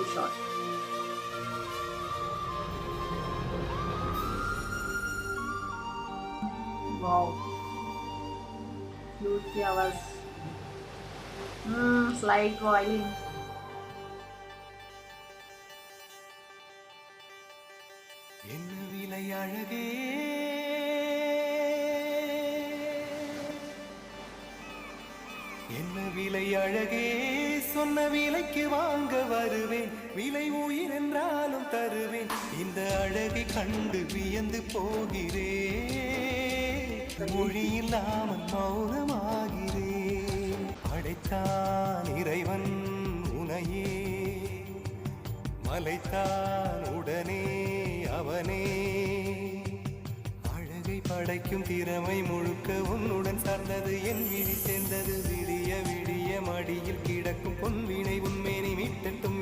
shot. Wow. Flute की आवाज. Slide violin. என்ன விலை அழகே என்ன விலை அழகே சொன்ன விலைக்கு வாங்க வருவேன் விலை உயிர் என்றாலும் தருவேன் இந்த அழகை கண்டு வியந்து போகிறேன் மொழி இல்லாமல் மௌனமாகிறேன் படைத்தான் இறைவன் உனையே மலைத்தான் உடனே அவனே அழகை படைக்கும் திறமை முழுக்க உன்னுடன் சார்ந்தது என் விழி சேர்ந்தது விடிய விடிய மடியில் கிடக்கும் பொன்வினை உன்மேனி மீட்டட்டும்